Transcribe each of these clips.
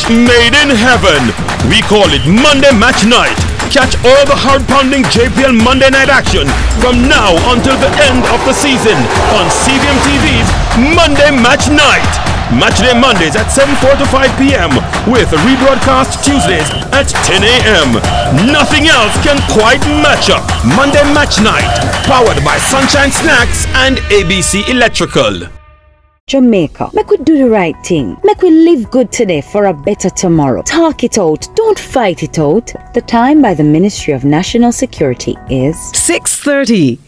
made in heaven. We call it Monday Match Night. Catch all the hard-pounding JPL Monday night action from now until the end of the season on CVM TV's Monday Match Night. Matchday Mondays at 7:4 to 5 p.m. with rebroadcast Tuesdays at 10 a.m. Nothing else can quite match up. Monday Match Night, powered by Sunshine Snacks and ABC Electrical. Jamaica, make we do the right thing. Make we live good today for a better tomorrow. Talk it out. Don't fight it out. The time by the Ministry of National Security is 6:30.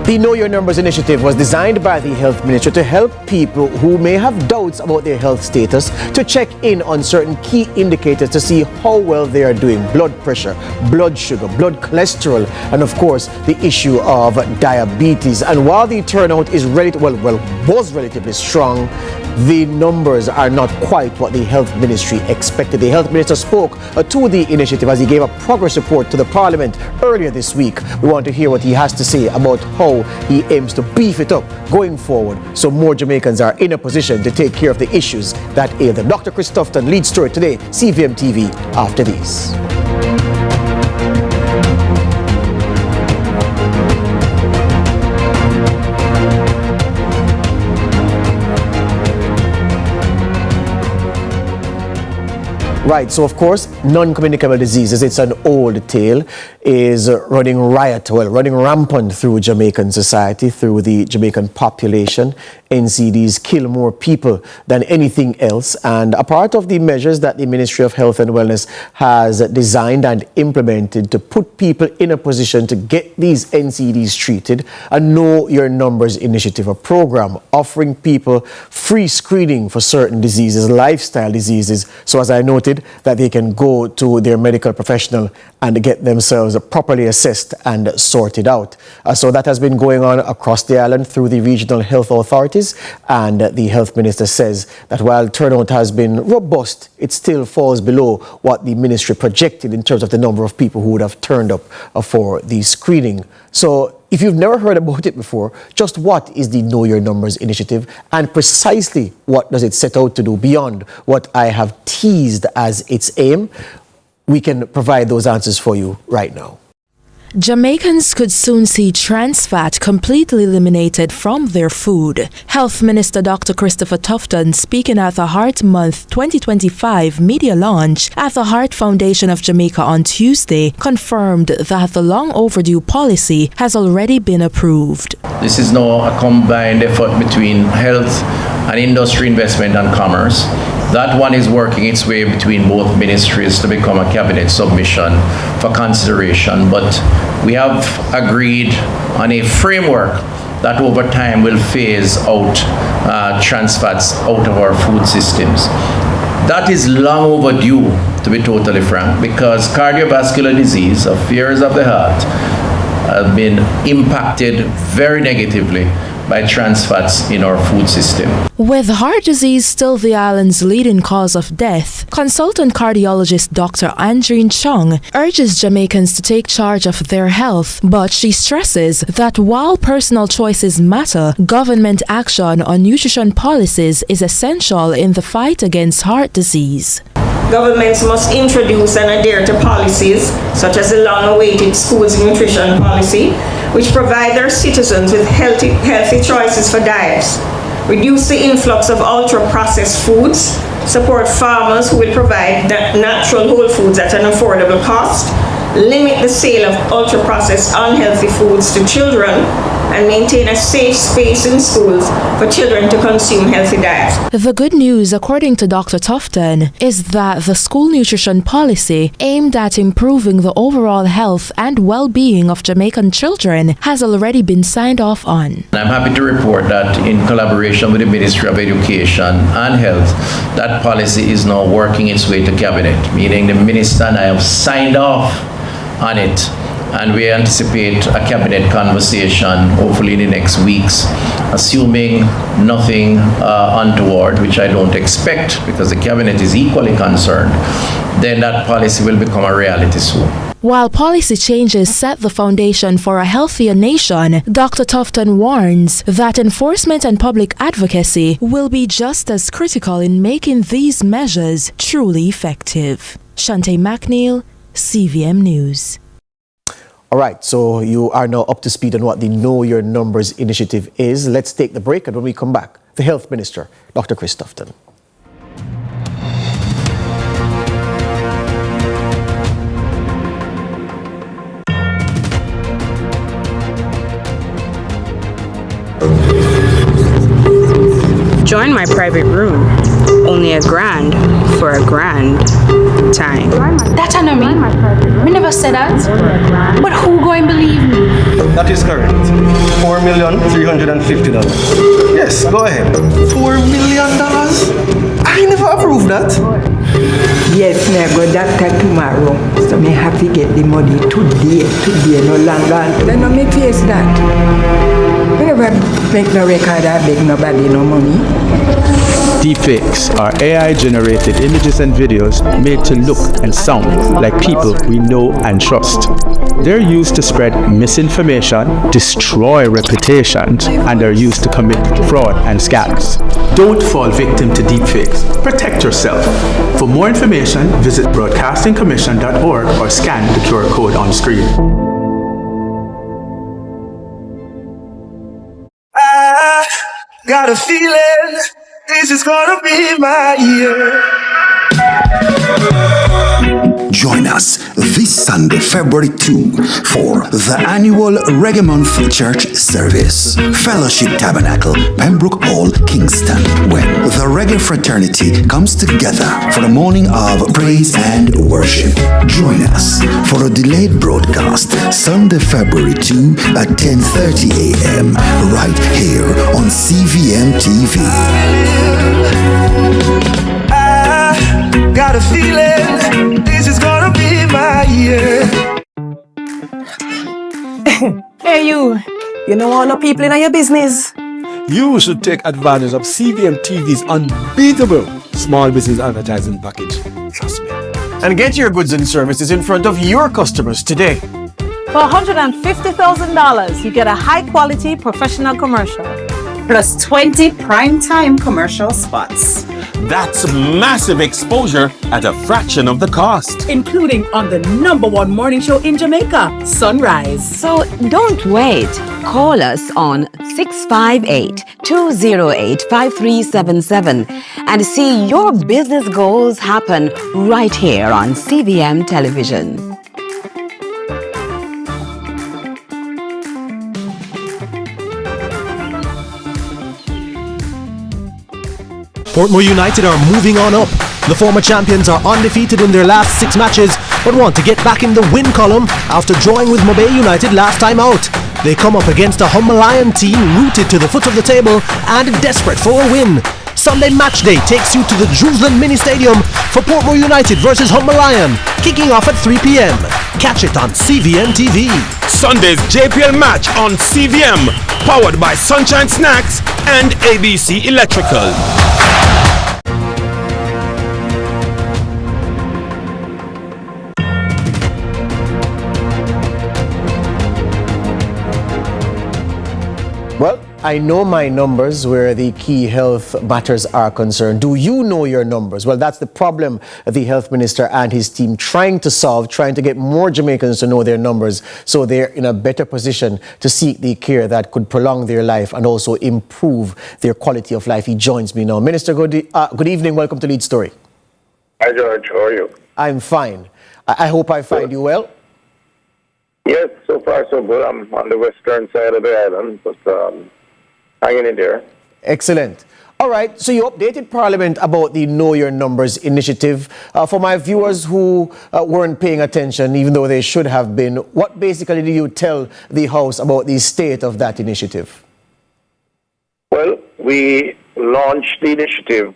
The Know Your Numbers initiative was designed by the Health Ministry to help people who may have doubts about their health status to check in on certain key indicators to see how well they are doing. Blood pressure, blood sugar, blood cholesterol, and of course the issue of diabetes. And while the turnout is was relatively strong, the numbers are not quite what the Health Ministry expected. The Health Minister spoke to the initiative as he gave a progress report to the Parliament earlier this week. We want to hear what he has to say about how he aims to beef it up going forward so more Jamaicans are in a position to take care of the issues that ail them. Dr. Chris Tufton leads story today, CVM TV, after these. Right, so of course, non-communicable diseases, it's an old tale, is running rampant through Jamaican society, through the Jamaican population. NCDs kill more people than anything else, and a part of the measures that the Ministry of Health and Wellness has designed and implemented to put people in a position to get these NCDs treated, a Know Your Numbers initiative, a program offering people free screening for certain diseases, lifestyle diseases, so as I noted, that they can go to their medical professional and get themselves properly assessed and sorted out. So that has been going on across the island through the regional health authorities, and the health minister says that while turnout has been robust, it still falls below what the ministry projected in terms of the number of people who would have turned up for the screening. So if you've never heard about it before, just what is the Know Your Numbers initiative and precisely what does it set out to do beyond what I have teased as its aim? We can provide those answers for you right now. Jamaicans could soon see trans fat completely eliminated from their food. Health Minister Dr. Christopher Tufton, speaking at the Heart Month 2025 media launch at the Heart Foundation of Jamaica on Tuesday, confirmed that the long overdue policy has already been approved. This is now a combined effort between health and industry, investment and commerce. That one is working its way between both ministries to become a cabinet submission for consideration, but we have agreed on a framework that over time will phase out trans fats out of our food systems. That is long overdue, to be totally frank, because cardiovascular disease, affairs of the heart, have been impacted very negatively by trans fats in our food system. With heart disease still the island's leading cause of death, consultant cardiologist Dr. Andreen Chong urges Jamaicans to take charge of their health, but she stresses that while personal choices matter, government action on nutrition policies is essential in the fight against heart disease. Governments must introduce and adhere to policies such as the long-awaited schools nutrition policy, which provide their citizens with healthy choices for diets, reduce the influx of ultra-processed foods, support farmers who will provide natural whole foods at an affordable cost, limit the sale of ultra-processed unhealthy foods to children, and maintain a safe space in schools for children to consume healthy diets. The good news, according to Dr. Tufton, is that the school nutrition policy aimed at improving the overall health and well-being of Jamaican children has already been signed off on. I'm happy to report that in collaboration with the Ministry of Education and Health, that policy is now working its way to Cabinet, meaning the Minister and I have signed off on it. And we anticipate a cabinet conversation hopefully in the next weeks, assuming nothing untoward, which I don't expect because the cabinet is equally concerned, then that policy will become a reality soon. While policy changes set the foundation for a healthier nation, Dr. Tufton warns that enforcement and public advocacy will be just as critical in making these measures truly effective. Shante McNeil, CVM News. All right, so you are now up to speed on what the Know Your Numbers initiative is. Let's take the break, and when we come back, the Health Minister, Dr. Chris Tufton. Join my private room. Only $1,000 for a grand time. That I know me. We never said that. But who going to believe me? That is correct. $4,350,000. Yes, go ahead. $4 million? I never approved that. Yes, me go doctor tomorrow. So me have to get the money today, no longer. Then no me face that. We never make no record or beg nobody no money. Deepfakes are AI-generated images and videos made to look and sound like people we know and trust. They're used to spread misinformation, destroy reputations, and are used to commit fraud and scams. Don't fall victim to deepfakes. Protect yourself. For more information, visit broadcastingcommission.org or scan the QR code on screen. I got a feeling this is gonna be my year. Join us this Sunday, February 2, for the annual Reggae Month Church Service. Fellowship Tabernacle, Pembroke Hall, Kingston, when the Reggae Fraternity comes together for a morning of praise and worship. Join us for a delayed broadcast, Sunday, February 2 at 10:30 a.m. right here on CVM TV. Got a feeling this is gonna be my year. Hey you know all the people in your business? You should take advantage of CVM TV's unbeatable small business advertising package. Trust me. And get your goods and services in front of your customers today. For $150,000, you get a high-quality professional commercial, plus 20 prime-time commercial spots. That's massive exposure at a fraction of the cost. Including on the #1 morning show in Jamaica, Sunrise. So don't wait. Call us on 658-208-5377 and see your business goals happen right here on CVM Television. Portmore United are moving on up. The former champions are undefeated in their last 6 matches, but want to get back in the win column after drawing with Mobay United last time out. They come up against a humble Lion team rooted to the foot of the table and desperate for a win. Sunday Matchday takes you to the Jerusalem Mini Stadium for Portmore United versus Humble Lion, kicking off at 3 p.m. Catch it on CVM TV. Sunday's JPL match on CVM, powered by Sunshine Snacks and ABC Electrical. Well, I know my numbers where the key health matters are concerned. Do you know your numbers? Well, that's the problem the health minister and his team trying to solve, trying to get more Jamaicans to know their numbers so they're in a better position to seek the care that could prolong their life and also improve their quality of life. He joins me now. Minister, good evening. Welcome to Lead Story. Hi, George. How are you? I'm fine. I hope I find you well. Yes, so far so good. I'm on the western side of the island, but hanging in there. Excellent. All right, so you updated Parliament about the Know Your Numbers initiative. For my viewers who weren't paying attention, even though they should have been, what basically do you tell the House about the state of that initiative? Well, we launched the initiative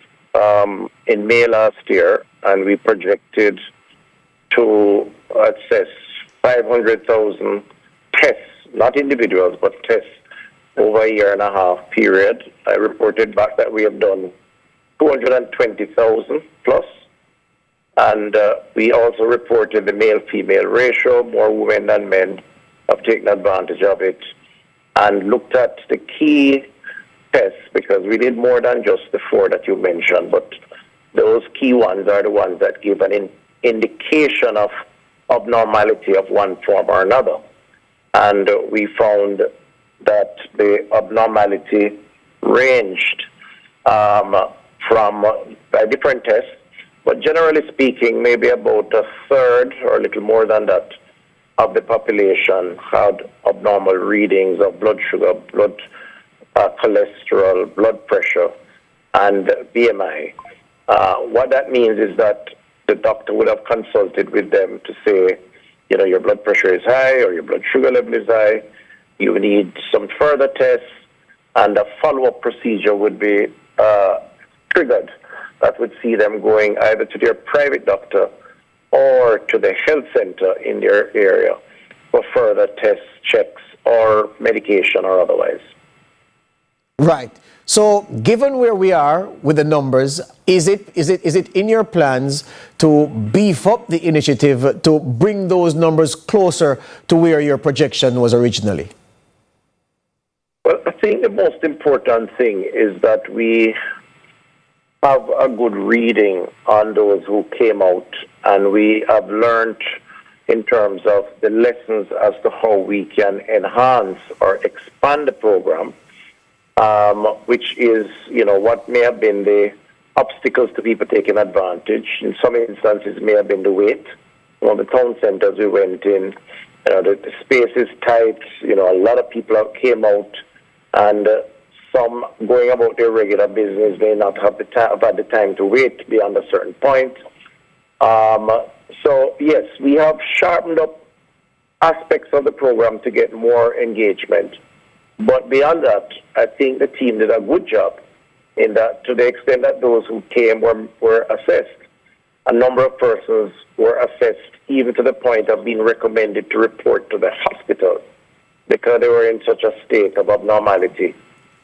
in May last year, and we projected to assess 500,000 tests, not individuals, but tests over a 1.5 year period. I reported back that we have done 220,000 plus. And we also reported the male-female ratio. More women than men have taken advantage of it, and looked at the key tests, because we did more than just the 4 that you mentioned, but those key ones are the ones that give an indication of abnormality of one form or another. And we found that the abnormality ranged from by different tests, but generally speaking, maybe about a third or a little more than that of the population had abnormal readings of blood sugar, blood cholesterol, blood pressure, and BMI. What that means is that the doctor would have consulted with them to say, your blood pressure is high or your blood sugar level is high, you need some further tests, and a follow-up procedure would be triggered that would see them going either to their private doctor or to the health center in their area for further tests, checks, or medication or otherwise. Right. So given where we are with the numbers, is it in your plans to beef up the initiative to bring those numbers closer to where your projection was originally? Well, I think the most important thing is that we have a good reading on those who came out, and we have learned in terms of the lessons as to how we can enhance or expand the program, which is, what may have been the obstacles to people taking advantage. In some instances, may have been the wait. The town centers we went in, the space is tight. A lot of people came out, and some going about their regular business may not have had the time to wait beyond a certain point. So, yes, we have sharpened up aspects of the program to get more engagement. But beyond that, I think the team did a good job in that, to the extent that those who came were assessed. A number of persons were assessed even to the point of being recommended to report to the hospital because they were in such a state of abnormality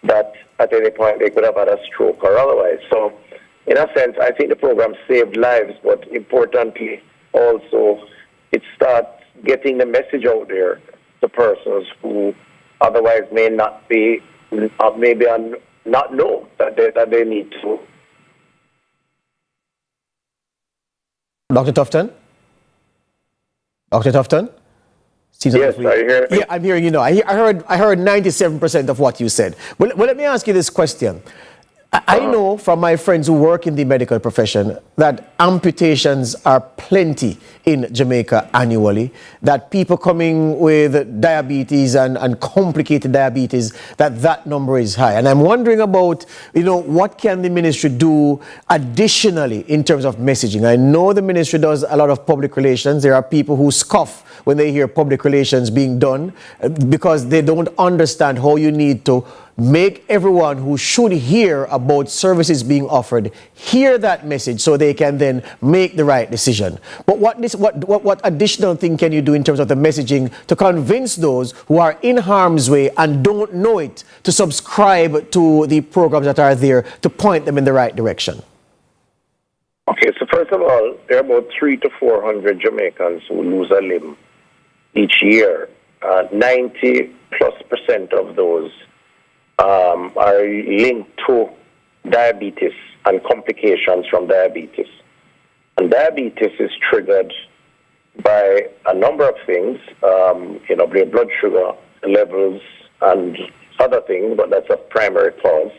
that at any point they could have had a stroke or otherwise. So, in a sense, I think the program saved lives, but importantly, also, it starts getting the message out there to persons who otherwise may not be, maybe not know that they need to. Dr. Tufton? Dr. Tufton? Yes, I hear. Yeah, I'm hearing you now. I heard 97% of what you said. Well, let me ask you this question. I know from my friends who work in the medical profession that amputations are plenty in Jamaica annually, that people coming with diabetes and complicated diabetes, that number is high. And I'm wondering about, what can the ministry do additionally in terms of messaging? I know the ministry does a lot of public relations. There are people who scoff when they hear public relations being done because they don't understand how you need to make everyone who should hear about services being offered hear that message so they can then make the right decision. But what additional thing can you do in terms of the messaging to convince those who are in harm's way and don't know it to subscribe to the programs that are there to point them in the right direction? Okay, so first of all, there are about 300 to 400 Jamaicans who lose a limb each year. 90+% of those are linked to diabetes and complications from diabetes. And diabetes is triggered by a number of things, blood sugar levels and other things, but that's a primary cause.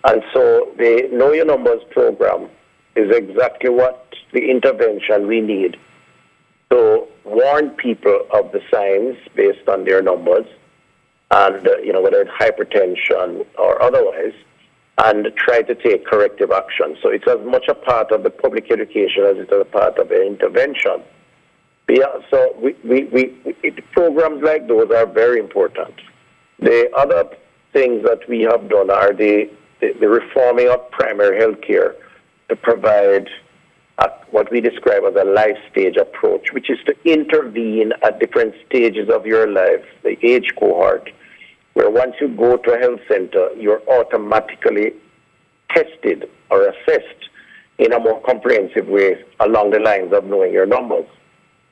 And so the Know Your Numbers program is exactly what the intervention we need to warn people of the signs based on their numbers, and whether it's hypertension or otherwise, and try to take corrective action. So it's as much a part of the public education as it is a part of the intervention. Yeah, so programs like those are very important. The other things that we have done are the reforming of primary health care to provide what we describe as a life stage approach, which is to intervene at different stages of your life, the age cohort, where once you go to a health center, you're automatically tested or assessed in a more comprehensive way along the lines of knowing your numbers.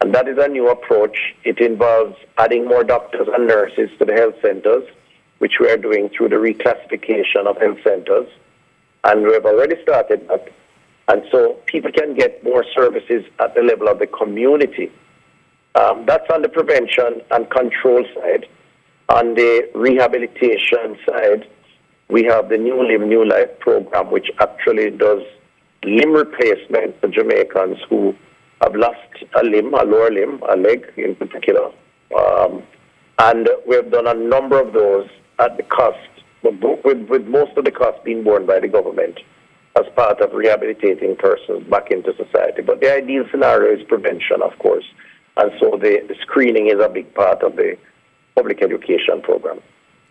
And that is a new approach. It involves adding more doctors and nurses to the health centers, which we are doing through the reclassification of health centers. And we have already started that. And so people can get more services at the level of the community. That's on the prevention and control side. On the rehabilitation side, we have the New Limb, New Life program, which actually does limb replacement for Jamaicans who have lost a limb, a lower limb, a leg in particular. And we've done a number of those at the cost, with most of the cost being borne by the government as part of rehabilitating persons back into society. But the ideal scenario is prevention, of course. And so the screening is a big part of the public education program.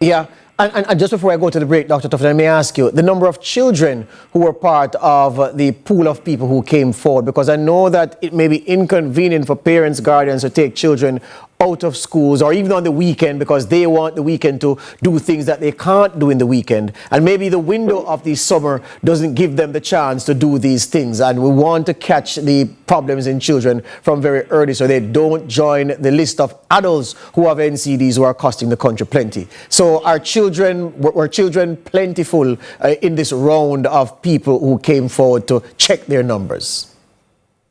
Yeah, and just before I go to the break, Dr. Tufton, let me ask you, the number of children who were part of the pool of people who came forward, because I know that it may be inconvenient for parents, guardians to take children out of schools or even on the weekend because they want the weekend to do things that they can't do in the weekend. And maybe the window of the summer doesn't give them the chance to do these things. And we want to catch the problems in children from very early so they don't join the list of adults who have NCDs who are costing the country plenty. So were children plentiful in this round of people who came forward to check their numbers?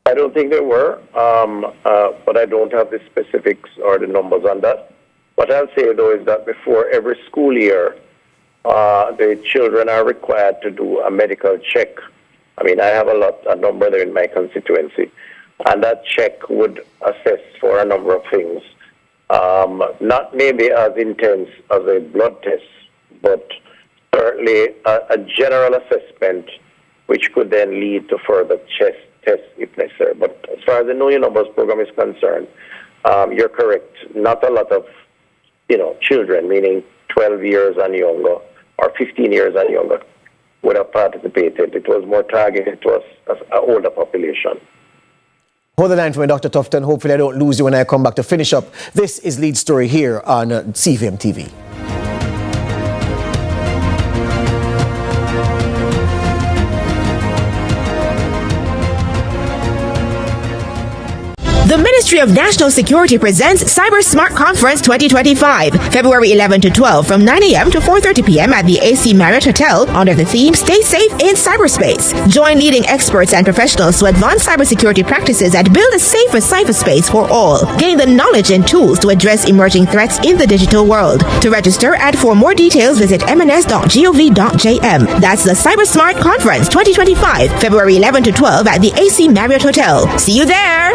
I don't think there were, but I don't have the specifics or the numbers on that. What I'll say, though, is that before every school year, the children are required to do a medical check. I mean, I have a number there in my constituency, and that check would assess for a number of things. Not maybe as intense as a blood test, but certainly a general assessment, which could then lead to further test if necessary. But as far as the Know Your Numbers program is concerned, you're correct. Not a lot of, children, meaning 12 years and younger or 15 years and younger, would have participated. It was more targeted to us as an older population. Hold the line for me, Dr. Tufton. Hopefully I don't lose you when I come back to finish up. This is Lead Story here on CVM TV. The Ministry of National Security presents Cyber Smart Conference 2025, February 11 to 12 from 9 a.m. to 4:30 p.m. at the AC Marriott Hotel under the theme Stay Safe in Cyberspace. Join leading experts and professionals to advance cybersecurity practices and build a safer cyberspace for all. Gain the knowledge and tools to address emerging threats in the digital world. To register and for more details, visit mns.gov.jm. That's the Cyber Smart Conference 2025, February 11 to 12 at the AC Marriott Hotel. See you there!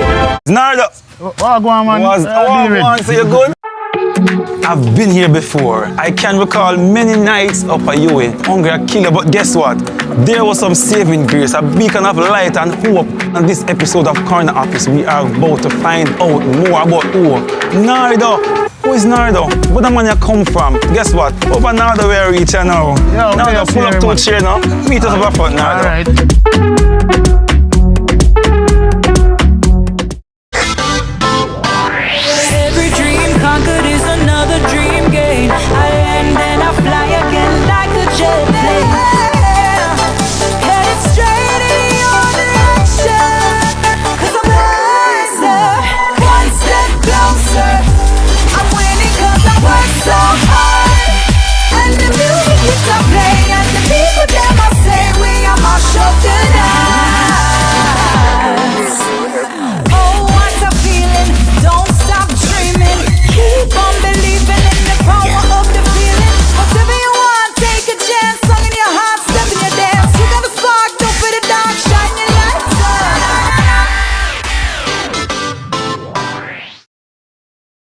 I've been here before. I can recall many nights up at Ewing, hungry a killer, but guess what? There was some saving grace, a beacon of light and hope. On this episode of Corner Office, we are about to find out more about who. Nardo. Who is Nardo? Where the money come from? Guess what? Over Nardo where we reach now. Nardo, pull up to a chair now. Meet us up front, Nardo. All right.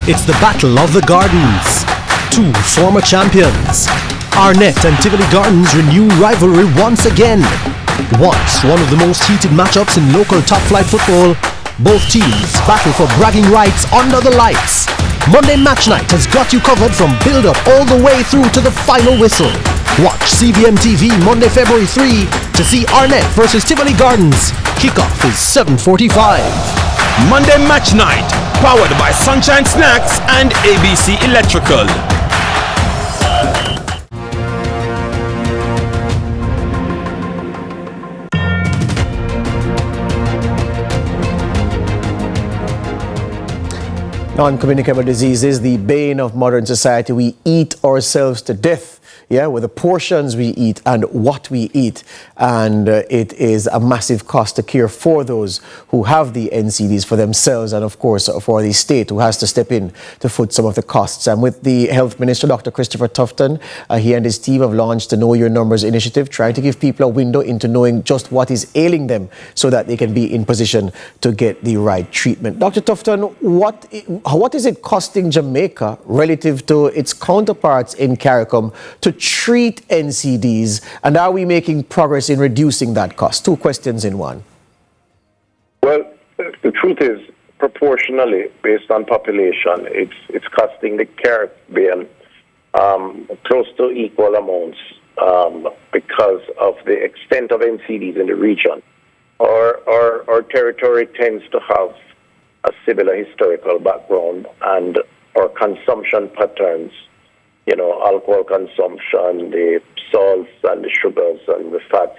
It's the Battle of the Gardens. Two former champions. Arnett and Tivoli Gardens renew rivalry once again. Once one of the most heated matchups in local top-flight football, both teams battle for bragging rights under the lights. Monday Match Night has got you covered from build-up all the way through to the final whistle. Watch CVM TV Monday, February 3 to see Arnett versus Tivoli Gardens. Kickoff is 7:45. Monday Match Night, powered by Sunshine Snacks and ABC Electrical. Non-communicable diseases, the bane of modern society. We eat ourselves to death, with the portions we eat and what we eat. And it is a massive cost to care for those who have the NCDs, for themselves, and of course for the state, who has to step in to foot some of the costs. And with the Health Minister, Dr. Christopher Tufton, he and his team have launched the Know Your Numbers initiative, trying to give people a window into knowing just what is ailing them so that they can be in position to get the right treatment. Dr. Tufton, what is it costing Jamaica relative to its counterparts in CARICOM to treat NCDs, and are we making progress in reducing that cost? Two questions in one. Well, the truth is, proportionally, based on population, it's costing the Caribbean close to equal amounts because of the extent of NCDs in the region. Our territory tends to have a similar historical background, and our consumption patterns, alcohol consumption, the salts and the sugars and the fats,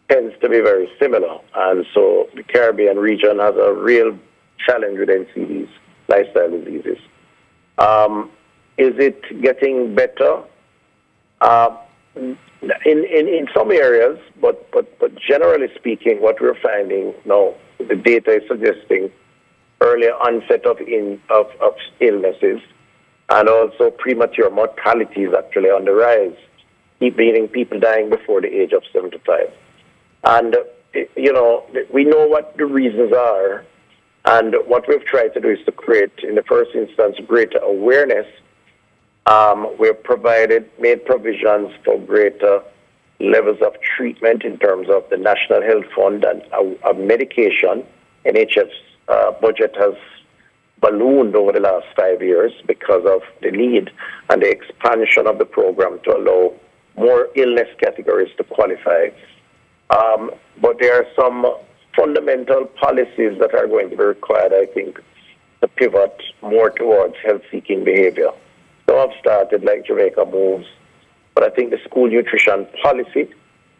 tends to be very similar. And so the Caribbean region has a real challenge with NCDs, lifestyle diseases. Is it getting better? In some areas, but generally speaking, what we're finding now, the data is suggesting earlier onset of illnesses, and also premature mortality is actually on the rise, meaning people dying before the age of 75. And, we know what the reasons are, and what we've tried to do is to create, in the first instance, greater awareness. We've made provisions for greater levels of treatment in terms of the National Health Fund and medication. NHF's budget has ballooned over the last 5 years because of the need and the expansion of the program to allow more illness categories to qualify. But there are some fundamental policies that are going to be required, I think, to pivot more towards health-seeking behavior. So I've started like Jamaica Moves, but I think the school nutrition policy,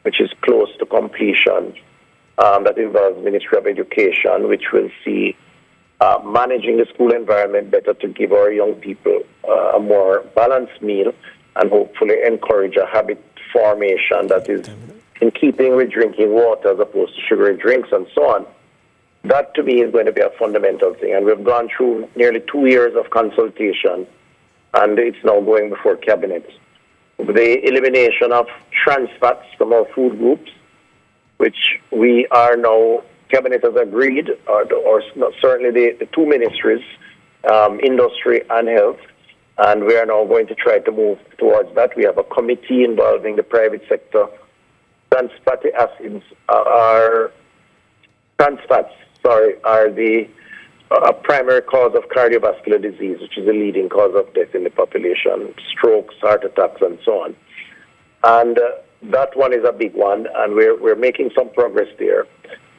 which is close to completion, that involves Ministry of Education, which will see managing the school environment better to give our young people a more balanced meal and hopefully encourage a habit formation that is in keeping with drinking water as opposed to sugary drinks and so on. That to me is going to be a fundamental thing. And we've gone through nearly 2 years of consultation, and it's now going before Cabinet. The elimination of trans fats from our food groups, which we are now, Cabinet has agreed, or certainly the two ministries, industry and health, and we are now going to try to move towards that. We have a committee involving the private sector. Trans fatty acids are the primary cause of cardiovascular disease, which is the leading cause of death in the population, strokes, heart attacks, and so on. And that one is a big one, and we're making some progress there.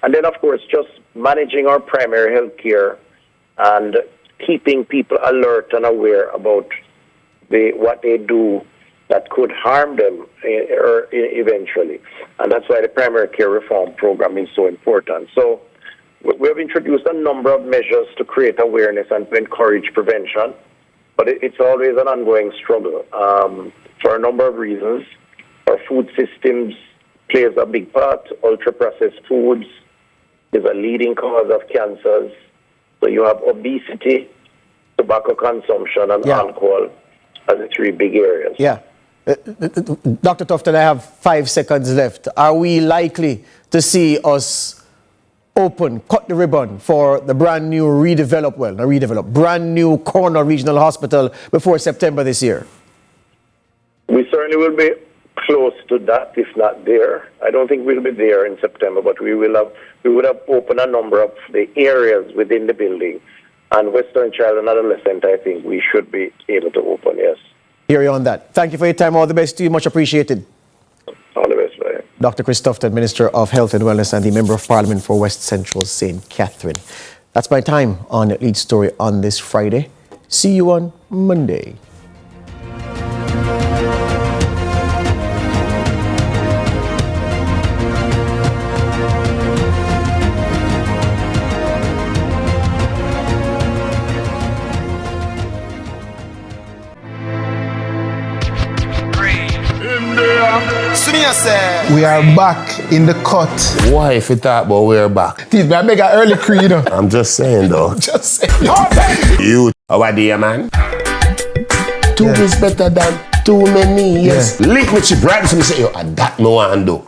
And then, of course, just managing our primary health care and keeping people alert and aware about what they do that could harm them eventually. And that's why the primary care reform program is so important. So we have introduced a number of measures to create awareness and to encourage prevention, but it's always an ongoing struggle for a number of reasons. Our food systems plays a big part. Ultra-processed foods is a leading cause of cancers. So you have obesity, tobacco consumption, and alcohol as the three big areas. Yeah. Dr. Tufton, I have 5 seconds left. Are we likely to see us cut the ribbon for the brand new brand new Cornwall Regional Hospital before September this year? We certainly will be close to that, if not there. I don't think we'll be there in September, but we would have opened a number of the areas within the building. And Western Child and Adolescent, I think we should be able to open, yes. Hear you on that. Thank you for your time. All the best to you. Much appreciated. All the best, man. Dr. Chris Tufton, Minister of Health and Wellness and the Member of Parliament for West Central St. Catherine. That's my time on Lead Story on this Friday. See you on Monday. say? We are back in the cut. Why if you talk about we're back? Teeth, I beg an early creed. I'm just saying though. Just saying. You, our dear man. Two is better than too many, yes. Lick me chip right so me say, yo, that me want to do.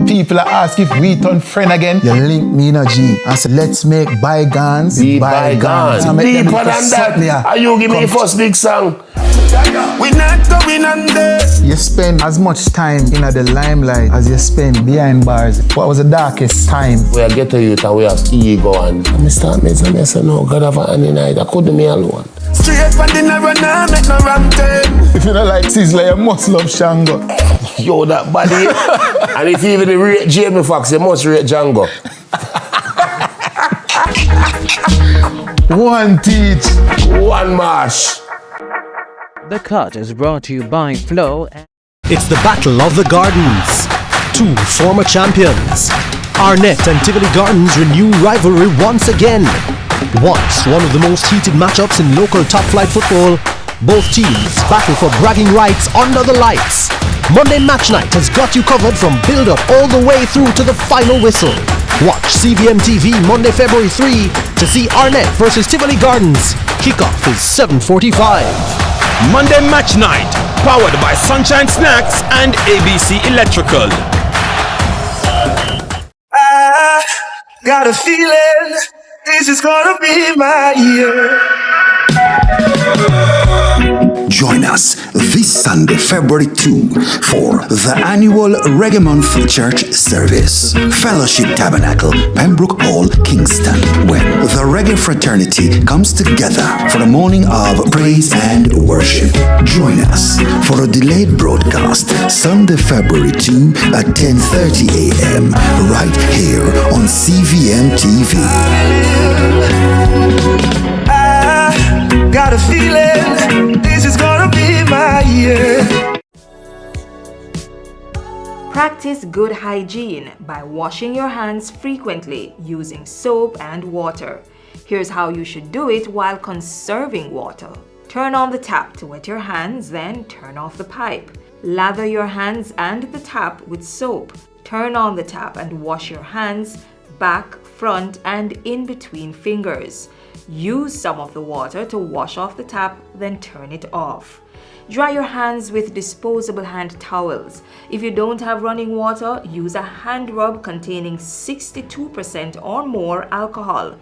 People ask if we turn friend again. You link me in a G and say, let's make bygones be bygones. Deeper than that. Are you give me the first big song? We not going under. You spend as much time in the limelight as you spend behind bars. What was the darkest time? We are ghetto youth and we have ego and I start me and I say, no, God have a hand in it. I couldn't me alone. Straight for dinner and I make no ram ten. If you don't like Sizzler, you must love Shango. Yo, that body. And if you even rate Jamie Foxx, you must rate Django. One teach. One mash. The Cut is brought to you by Flow. It's the Battle of the Gardens. Two former champions. Arnett and Tivoli Gardens renew rivalry once again. Once one of the most heated matchups in local top-flight football, both teams battle for bragging rights under the lights. Monday Match Night has got you covered from build-up all the way through to the final whistle. Watch CVM TV Monday, February 3 to see Arnett versus Tivoli Gardens. Kickoff is 7:45. Monday Match Night, powered by Sunshine Snacks and ABC Electrical. I got a feeling this is gonna be my year. Join us this Sunday, February 2, for the annual Reggae Month Church Service. Fellowship Tabernacle, Pembroke Hall, Kingston, when the Reggae Fraternity comes together for a morning of praise and worship. Join us for a delayed broadcast, Sunday, February 2 at 10:30 a.m. right here on CVM TV. Got a feeling this is gonna be my year. Practice good hygiene by washing your hands frequently using soap and water. Here's how you should do it while conserving water. Turn on the tap to wet your hands, then turn off the pipe. Lather your hands and the tap with soap. Turn on the tap and wash your hands, back, front, and in between fingers. Use some of the water to wash off the tap, then turn it off. Dry your hands with disposable hand towels. If you don't have running water, use a hand rub containing 62% or more alcohol.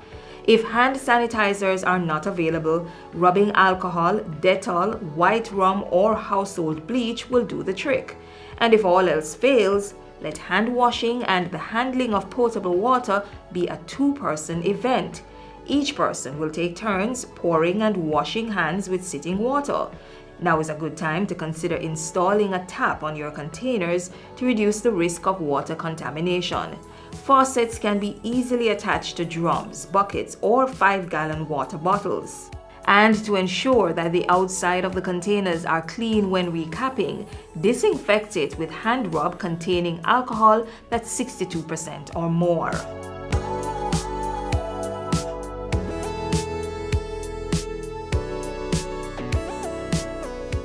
If hand sanitizers are not available, rubbing alcohol, Dettol, white rum, or household bleach will do the trick. And if all else fails, let hand washing and the handling of potable water be a two-person event. Each person will take turns pouring and washing hands with sitting water. Now is a good time to consider installing a tap on your containers to reduce the risk of water contamination. Faucets can be easily attached to drums, buckets, or 5-gallon water bottles. And to ensure that the outside of the containers are clean when recapping, disinfect it with hand rub containing alcohol that's 62% or more.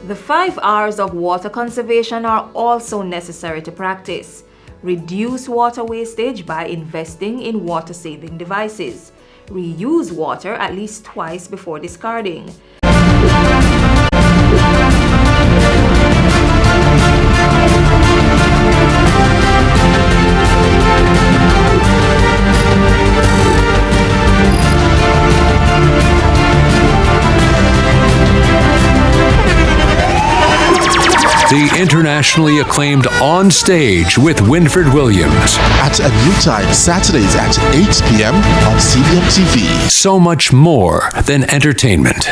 The 5 R's of water conservation are also necessary to practice. Reduce water wastage by investing in water-saving devices. Reuse water at least twice before discarding. The internationally acclaimed Onstage with Winford Williams. At a new time, Saturdays at 8 p.m. on CVM TV. So much more than entertainment.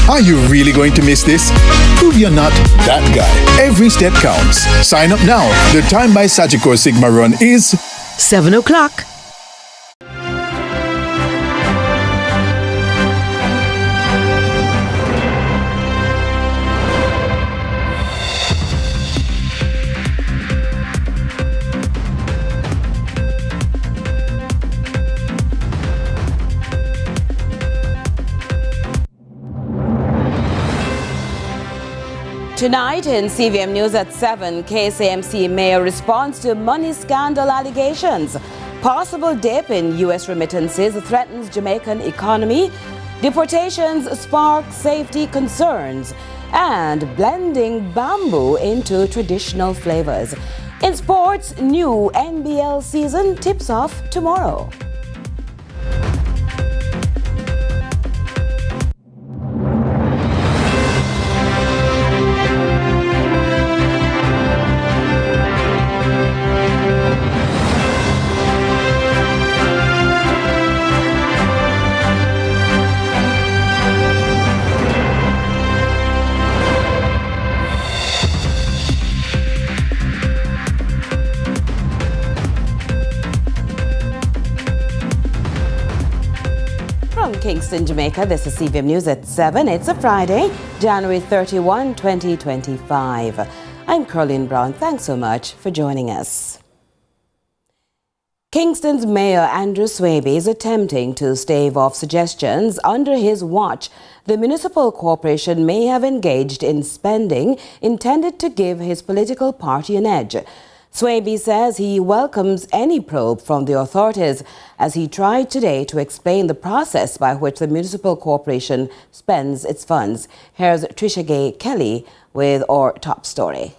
Are you really going to miss this? Prove you're not that guy. Every step counts. Sign up now. The time by Sagicor Sigma Run is 7 o'clock. Tonight in CVM News at 7, KSAMC mayor responds to money scandal allegations. Possible dip in U.S. remittances threatens Jamaican economy. Deportations spark safety concerns. And blending bamboo into traditional flavors. In sports, new NBL season tips off tomorrow. Kingston, Jamaica. This is CVM News at 7. It's a Friday, January 31, 2025. I'm Caroline Brown. Thanks so much for joining us. Kingston's Mayor Andrew Swaby is attempting to stave off suggestions under his watch the municipal corporation may have engaged in spending intended to give his political party an edge. Swaby says he welcomes any probe from the authorities as he tried today to explain the process by which the municipal corporation spends its funds. Here's Trisha Kelly with our top story.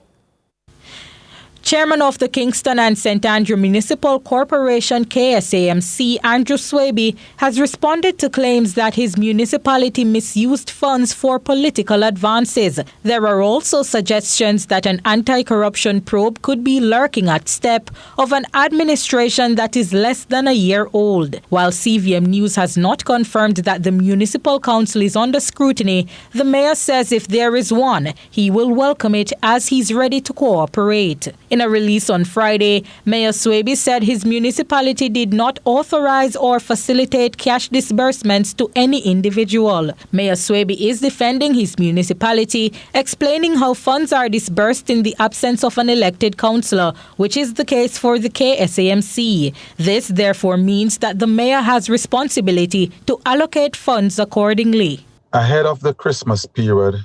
Chairman of the Kingston and St. Andrew Municipal Corporation, KSAMC, Andrew Swaby, has responded to claims that his municipality misused funds for political advances. There are also suggestions that an anti-corruption probe could be lurking at step of an administration that is less than a year old. While CVM News has not confirmed that the municipal council is under scrutiny, the mayor says if there is one, he will welcome it as he's ready to cooperate. In a release on Friday, Mayor Swaby said his municipality did not authorize or facilitate cash disbursements to any individual. Mayor Swaby is defending his municipality, explaining how funds are disbursed in the absence of an elected councillor, which is the case for the KSAMC. This therefore means that the mayor has responsibility to allocate funds accordingly. Ahead of the Christmas period,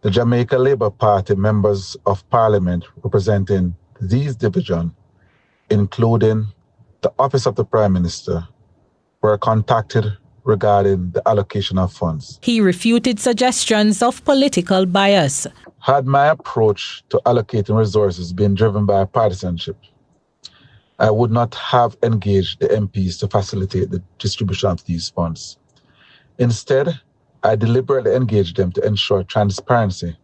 the Jamaica Labour Party members of Parliament representing these divisions, including the Office of the Prime Minister, were contacted regarding the allocation of funds. He refuted suggestions of political bias. Had my approach to allocating resources been driven by partisanship, I would not have engaged the MPs to facilitate the distribution of these funds. Instead, I deliberately engaged them to ensure transparency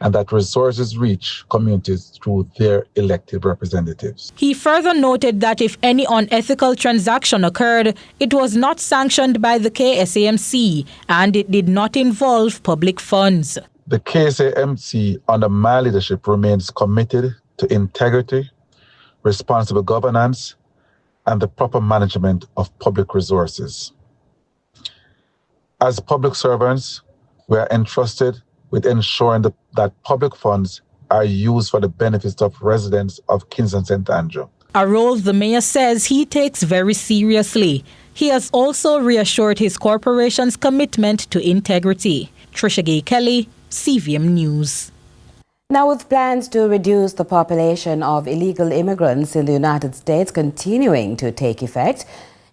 and that resources reach communities through their elected representatives. He further noted that if any unethical transaction occurred, it was not sanctioned by the KSAMC and it did not involve public funds. The KSAMC, under my leadership, remains committed to integrity, responsible governance, and the proper management of public resources. As public servants, we are entrusted with ensuring that public funds are used for the benefits of residents of Kingston St. Andrew. A role the mayor says he takes very seriously. He has also reassured his corporation's commitment to integrity. Trisha Kelly, CVM News. Now, with plans to reduce the population of illegal immigrants in the United States continuing to take effect,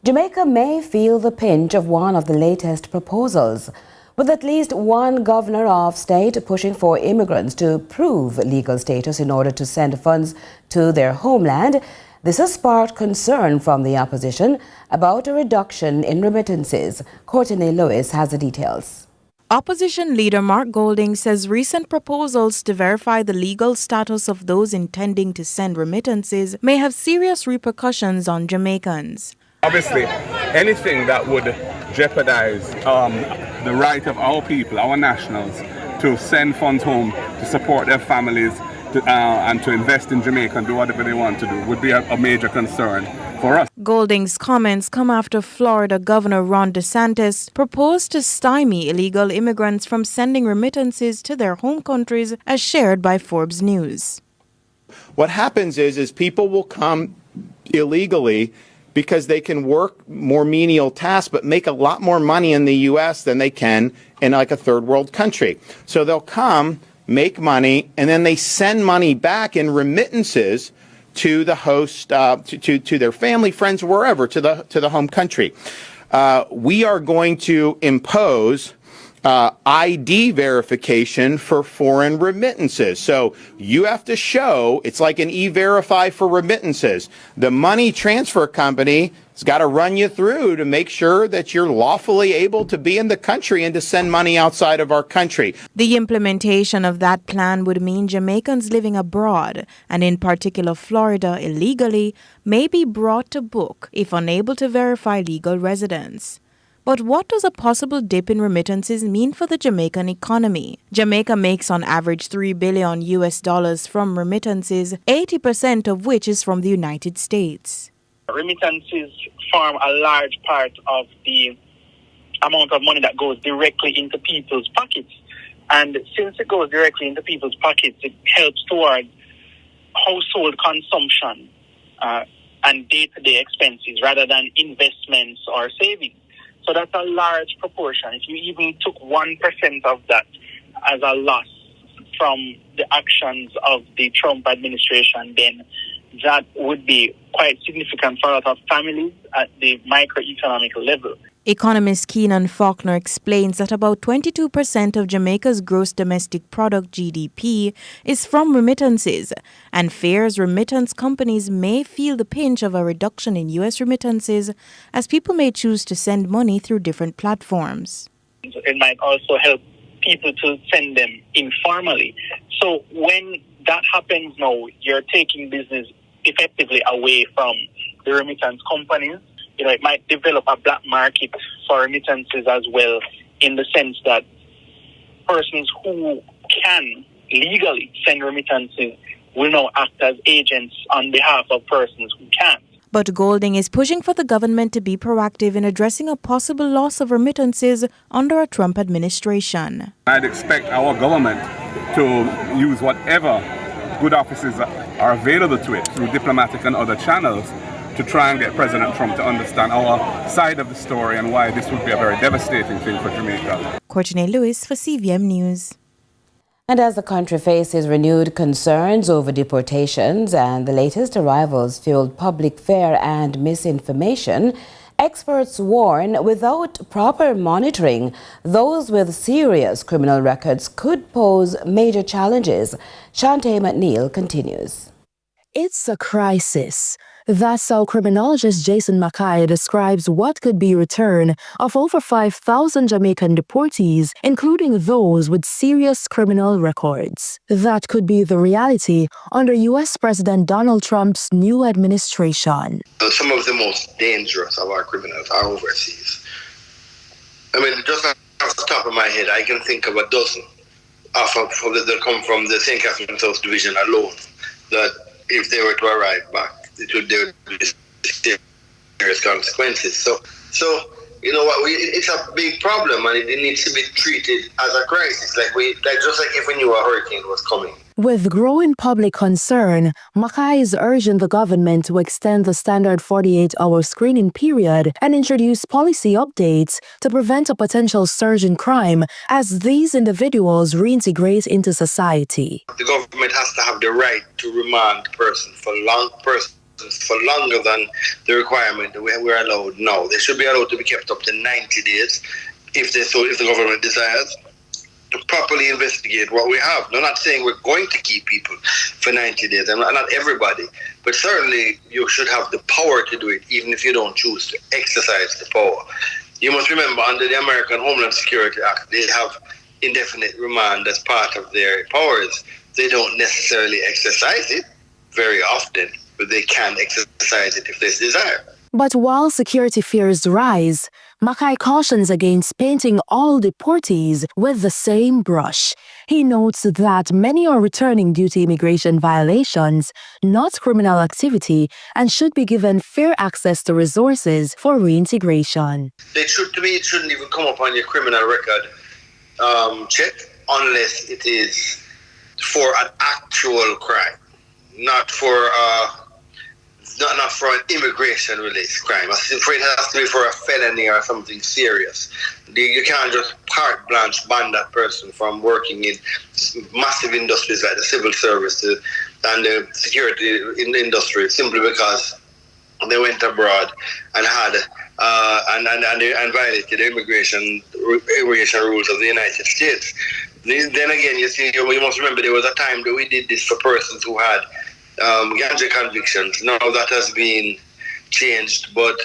Jamaica may feel the pinch of one of the latest proposals. With at least one governor of state pushing for immigrants to prove legal status in order to send funds to their homeland, this has sparked concern from the opposition about a reduction in remittances. Courtney Lewis has the details. Opposition leader Mark Golding says recent proposals to verify the legal status of those intending to send remittances may have serious repercussions on Jamaicans. Obviously, anything that would jeopardize the right of our people, our nationals, to send funds home to support their families and to invest in Jamaica and do whatever they want to do would be a major concern for us. Golding's comments come after Florida Governor Ron DeSantis proposed to stymie illegal immigrants from sending remittances to their home countries, as shared by Forbes News. What happens is people will come illegally because they can work more menial tasks but make a lot more money in the U.S. than they can in like a third world country. So they'll come, make money, and then they send money back in remittances to the host, to their family, friends, wherever, to the home country. We are going to impose ID verification for foreign remittances. So you have to show, it's like an e-verify for remittances. The money transfer company has got to run you through to make sure that you're lawfully able to be in the country and to send money outside of our country. The implementation of that plan would mean Jamaicans living abroad, and in particular Florida, illegally, may be brought to book if unable to verify legal residence. But what does a possible dip in remittances mean for the Jamaican economy? Jamaica makes on average $3 billion from remittances, 80% of which is from the United States. Remittances form a large part of the amount of money that goes directly into people's pockets. And since it goes directly into people's pockets, it helps towards household consumption and day-to-day expenses rather than investments or savings. So that's a large proportion. If you even took 1% of that as a loss from the actions of the Trump administration, then that would be quite significant for a lot of families at the microeconomic level. Economist Keenan Faulkner explains that about 22% of Jamaica's gross domestic product GDP is from remittances, and fears remittance companies may feel the pinch of a reduction in U.S. remittances as people may choose to send money through different platforms. It might also help people to send them informally. So when that happens now, you're taking business effectively away from the remittance companies. You know, it might develop a black market for remittances as well, in the sense that persons who can legally send remittances will now act as agents on behalf of persons who can't. But Golding is pushing for the government to be proactive in addressing a possible loss of remittances under a Trump administration. I'd expect our government to use whatever good offices are available to it through diplomatic and other channels to try and get President Trump to understand our side of the story and why this would be a very devastating thing for Jamaica. Courtney Lewis for CVM News. And as the country faces renewed concerns over deportations and the latest arrivals fueled public fear and misinformation, experts warn without proper monitoring, those with serious criminal records could pose major challenges. Shantae McNeil continues. It's a crisis. That's how criminologist Jason Mackay describes what could be return of over 5,000 Jamaican deportees, including those with serious criminal records. That could be the reality under U.S. President Donald Trump's new administration. Some of the most dangerous of our criminals are overseas. I mean, just off the top of my head, I can think of a dozen that come from the St. Catherine South Division alone, that if they were to arrive back, there would be serious consequences. So you know what? It's a big problem, and it needs to be treated as a crisis, just like if we knew a hurricane was coming. With growing public concern, Mackay is urging the government to extend the standard 48-hour screening period and introduce policy updates to prevent a potential surge in crime as these individuals reintegrate into society. The government has to have the right to remand persons for longer than the requirement that we're allowed now. They should be allowed to be kept up to 90 days if the government desires, to properly investigate what we have. I'm not saying we're going to keep people for 90 days, and not everybody, but certainly you should have the power to do it, even if you don't choose to exercise the power. You must remember, under the American Homeland Security Act, they have indefinite remand as part of their powers. They don't necessarily exercise it very often, but they can exercise it if they desire. But while security fears rise, Mackay cautions against painting all deportees with the same brush. He notes that many are returning due to immigration violations, not criminal activity, and should be given fair access to resources for reintegration. It shouldn't even come up on your criminal record check unless it is for an actual crime, not for not for an immigration-related crime. It has to be for a felony or something serious. You can't just carte blanche ban that person from working in massive industries like the civil service and the security industry simply because they went abroad and had and violated the immigration rules of the United States. Then again, you must remember there was a time that we did this for persons who had ganja convictions. Now that has been changed, but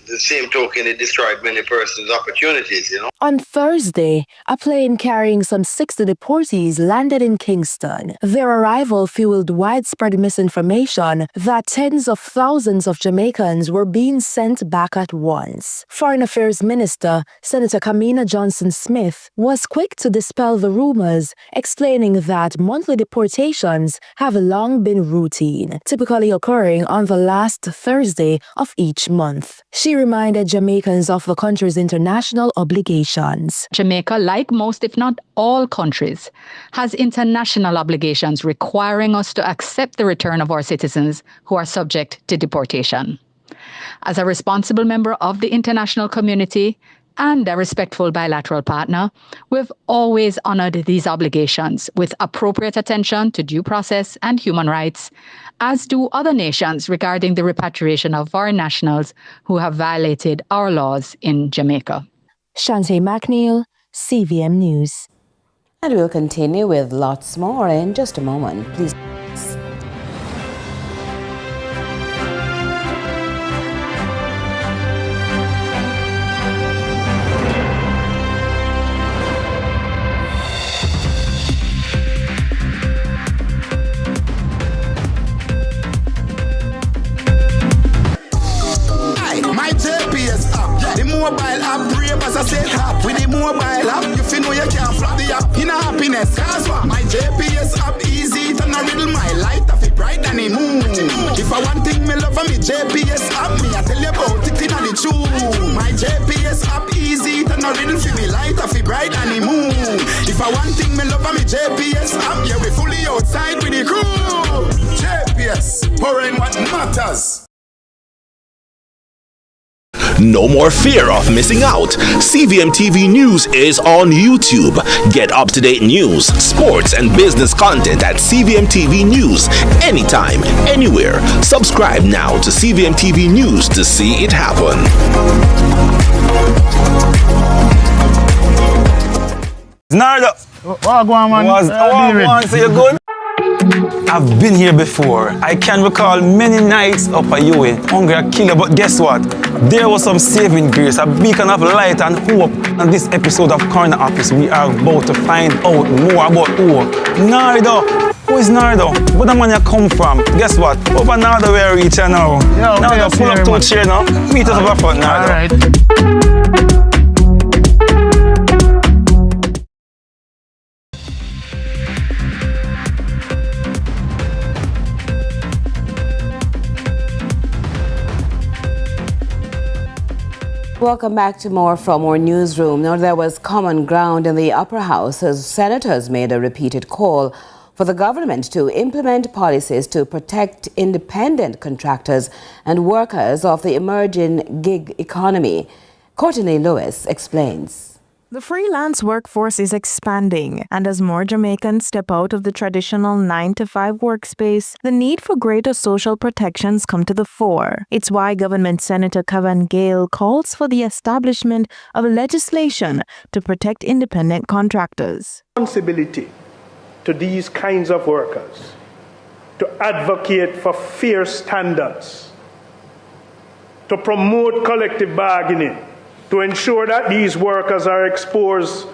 the same token, it destroyed many persons' opportunities, On Thursday, a plane carrying some 60 deportees landed in Kingston. Their arrival fueled widespread misinformation that tens of thousands of Jamaicans were being sent back at once. Foreign Affairs Minister Senator Kamina Johnson-Smith was quick to dispel the rumors, explaining that monthly deportations have long been routine, typically occurring on the last Thursday of each month. She reminded Jamaicans of the country's international obligations. Jamaica, like most, if not all countries, has international obligations requiring us to accept the return of our citizens who are subject to deportation. As a responsible member of the international community and a respectful bilateral partner, we've always honored these obligations with appropriate attention to due process and human rights, as do other nations regarding the repatriation of foreign nationals who have violated our laws in Jamaica. Shante McNeil, CVM News. And we'll continue with lots more in just a moment. Please. Mobile app, brave as I said hop. With the mobile app, you feel know you can't flop the app. In a happiness, cause what? My GPS app easy, turn a riddle my light off it bright than the moon. If I want thing me love me GPS app, me I tell you about it in the tune. My GPS app easy, turn a riddle for me light off it bright than the moon. If I want thing me love me GPS app, yeah we fully outside with the crew. GPS, pouring what matters. No more fear of missing out. CVM TV News is on YouTube. Get up-to-date news, sports, and business content at CVM TV News anytime, anywhere. Subscribe now to CVM TV News to see it happen. Nardo! What go on, man? So you good? I've been here before. I can recall many nights up at you, hungry a killer, but guess what? There was some saving grace, a beacon of light and hope. On this episode of Corner Office, we are about to find out more about who. Nardo! Who is Nardo? Where the man you come from? Guess what? Over Nardo where we reach now. Nardo, pull up to a chair now. Meet us up front, Nardo. All right. Welcome back to more from our newsroom. Now, there was common ground in the upper house as senators made a repeated call for the government to implement policies to protect independent contractors and workers of the emerging gig economy. Courtney Lewis explains. The freelance workforce is expanding, and as more Jamaicans step out of the traditional 9-to-5 workspace, the need for greater social protections come to the fore. It's why Government Senator Cavan Gale calls for the establishment of legislation to protect independent contractors. Responsibility to these kinds of workers to advocate for fair standards, to promote collective bargaining, to ensure that these workers are exposed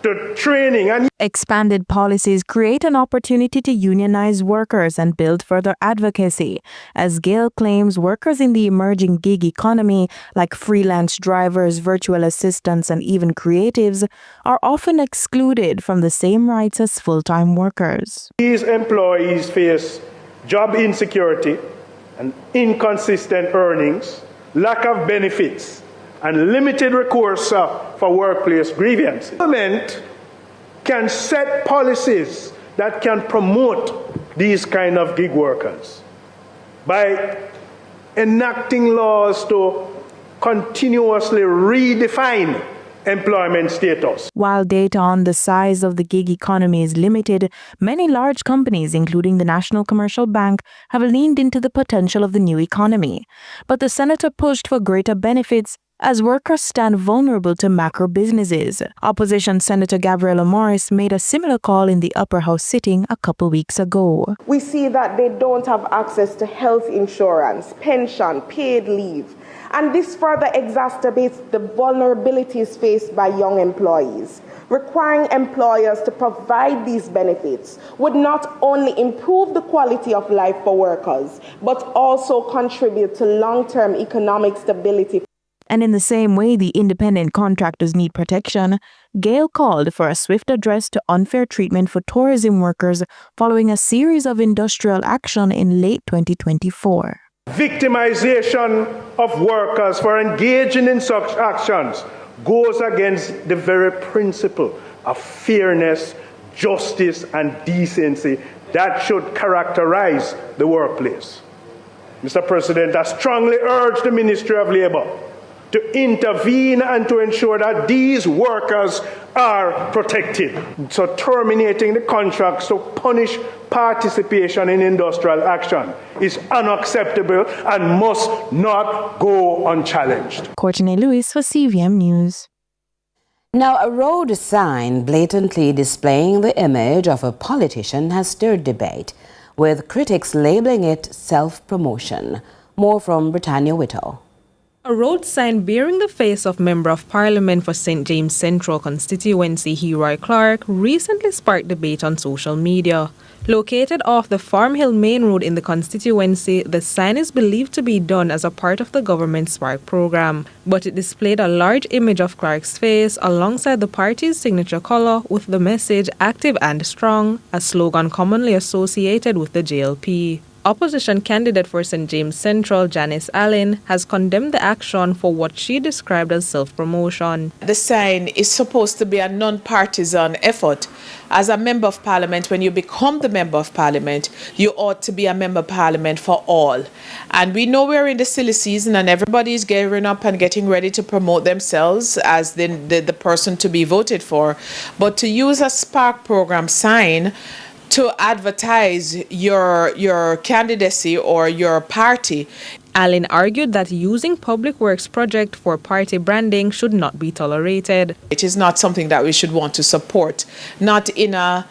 to training. And expanded policies create an opportunity to unionize workers and build further advocacy. As Gale claims, workers in the emerging gig economy, like freelance drivers, virtual assistants, and even creatives, are often excluded from the same rights as full-time workers. These employees face job insecurity and inconsistent earnings, lack of benefits, and limited recourse for workplace grievances. Government can set policies that can promote these kind of gig workers by enacting laws to continuously redefine employment status. While data on the size of the gig economy is limited, many large companies, including the National Commercial Bank, have leaned into the potential of the new economy. But the senator pushed for greater benefits as workers stand vulnerable to macro businesses. Opposition Senator Gabriella Morris made a similar call in the upper house sitting a couple weeks ago. We see that they don't have access to health insurance, pension, paid leave. And this further exacerbates the vulnerabilities faced by young employees. Requiring employers to provide these benefits would not only improve the quality of life for workers, but also contribute to long-term economic stability. And in the same way the independent contractors need protection, Gale called for a swift address to unfair treatment for tourism workers following a series of industrial action in late 2024. Victimization of workers for engaging in such actions goes against the very principle of fairness, justice, and decency that should characterize the workplace. Mr. President, I strongly urge the Ministry of Labour to intervene and to ensure that these workers are protected. So terminating the contracts to punish participation in industrial action is unacceptable and must not go unchallenged. Courtney Lewis for CVM News. Now, a road sign blatantly displaying the image of a politician has stirred debate, with critics labeling it self-promotion. More from Britannia Whittle. A road sign bearing the face of Member of Parliament for St. James Central constituency Roy Clark recently sparked debate on social media. Located off the Farm Hill Main Road in the constituency, the sign is believed to be done as a part of the government's Spark program, but it displayed a large image of Clark's face alongside the party's signature colour with the message "Active and Strong," a slogan commonly associated with the JLP. Opposition candidate for St. James Central, Janice Allen, has condemned the action for what she described as self-promotion. The sign is supposed to be a non-partisan effort. As a member of parliament, when you become the member of parliament, you ought to be a member of parliament for all. And we know we're in the silly season and everybody is gearing up and getting ready to promote themselves as the person to be voted for. But to use a Spark program sign to advertise your candidacy or your party. Allen argued that using public works project for party branding should not be tolerated. It is not something that we should want to support, not in a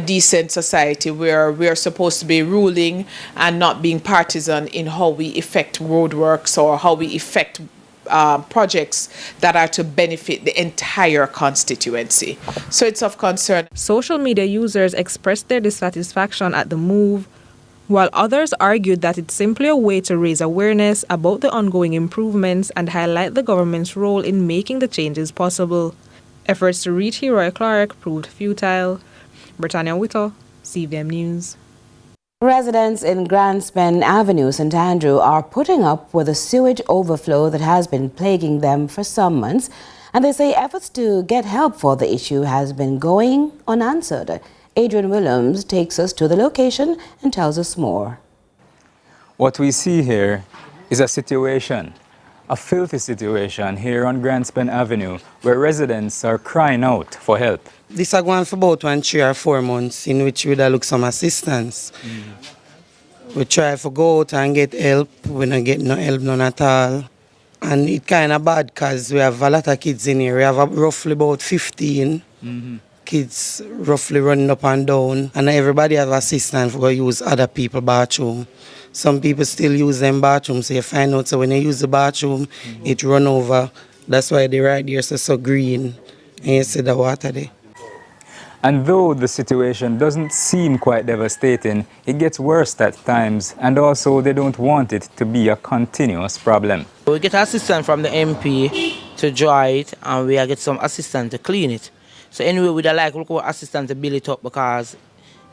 decent society where we are supposed to be ruling and not being partisan in how we effect roadworks or how we effect projects that are to benefit the entire constituency. So it's of concern. Social media users expressed their dissatisfaction at the move, while others argued that it's simply a way to raise awareness about the ongoing improvements and highlight the government's role in making the changes possible. Efforts to reach Roy Clark proved futile. Britannia Whittle, CVM News. Residents in Grandspen Avenue, St. Andrew, are putting up with a sewage overflow that has been plaguing them for some months, and they say efforts to get help for the issue has been going unanswered. Adrian Williams takes us to the location and tells us more. What we see here is a situation, a filthy situation here on Grandspen Avenue, where residents are crying out for help. This is going for about 3 or 4 months in which we look some assistance. We try to go out and get help. We don't get no help, none at all. And it's kind of bad because we have a lot of kids in here. We have roughly about 15 kids roughly running up and down. And everybody have assistance for use other people's bathroom. Some people still use them bathrooms, so you find out so when you use the bathroom, it run over. That's why they right there so green. And you see the water there. And though the situation doesn't seem quite devastating, it gets worse at times, and also they don't want it to be a continuous problem. We get assistance from the MP to dry it, and we get some assistance to clean it. So anyway, we'd like look for assistance to build it up because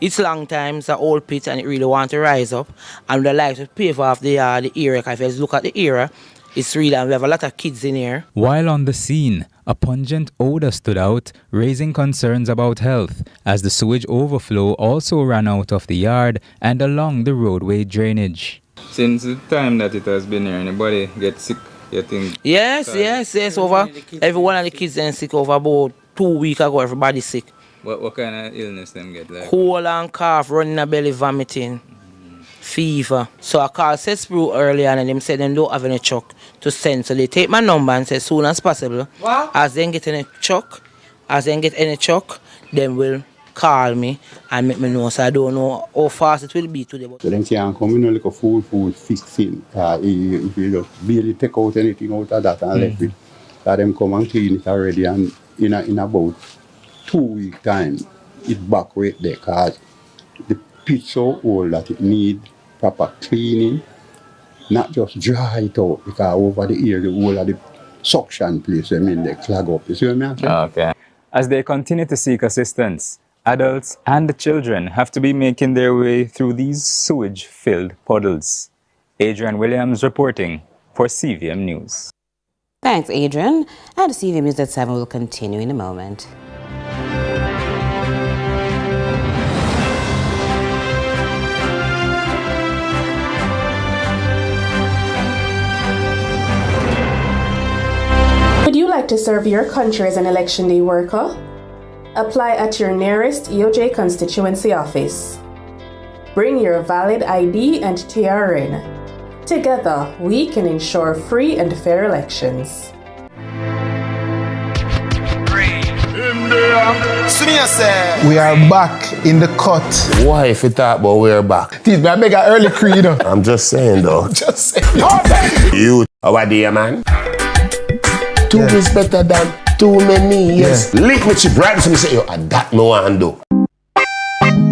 it's long time, it's an old pit and it really wants to rise up. And we'd like to pave off the area, because if you look at the area, it's real and we have a lot of kids in here. While on the scene, a pungent odor stood out, raising concerns about health, as the sewage overflow also ran out of the yard and along the roadway drainage. Since the time that it has been here, anybody get sick, you think? Yes. Over every one of the kids then sick over about 2 weeks ago. Everybody sick. What kind of illness them get? Like cold and cough, running a belly, vomiting, fever. So I called Cesspru earlier and them said they don't have any truck to send. So they take my number and say as soon as possible. What? As they get any truck, then will call me and make me know. So I don't know how fast it will be today. So then can't come in like a full fixing. If you just barely take out anything out of that and left it, let them come and clean it already, and in about 2 weeks time, it back right there, because the pit so old that it need proper cleaning, not just dry it out, because over the year the whole of the suction place, they clog up. You see what I'm saying? Okay. As they continue to seek assistance, adults and the children have to be making their way through these sewage-filled puddles. Adrian Williams reporting for CVM News. Thanks, Adrian. And CVM News at 7 will continue in a moment. Would you like to serve your country as an election day worker? Apply at your nearest EOJ constituency office. Bring your valid ID and TRN. Together, we can ensure free and fair elections. We are back in the cut. Why if you talk about we're back? Teeth, I beg an early creed. I'm just saying though. Just saying. You, our dear man. Two is better than too many, yes. Lick me chip right, so me say, yo, that no one do.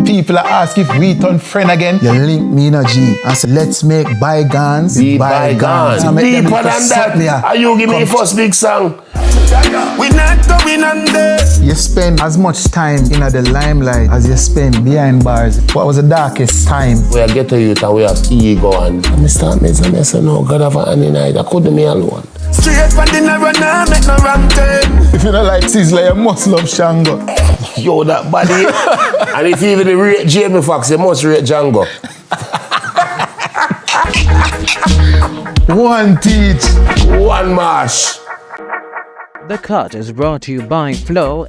People are asking if we turn friend again. You link me in a G and say, let's make bygones be bygones. Deeper than that. Are you give me first big song? We not going under. You spend as much time in the limelight as you spend behind bars. What was the darkest time? We are ghetto youth and we have ego and I start messing no God have any night. I couldn't me alone. Straight from the narrow now, make no wrong turn. If you don't like Sizzler, you must love Shango. Yo, that body. And if you even rate Jamie Foxx, you must rate Django. One teach, one mash. The Cut is brought to you by Flow.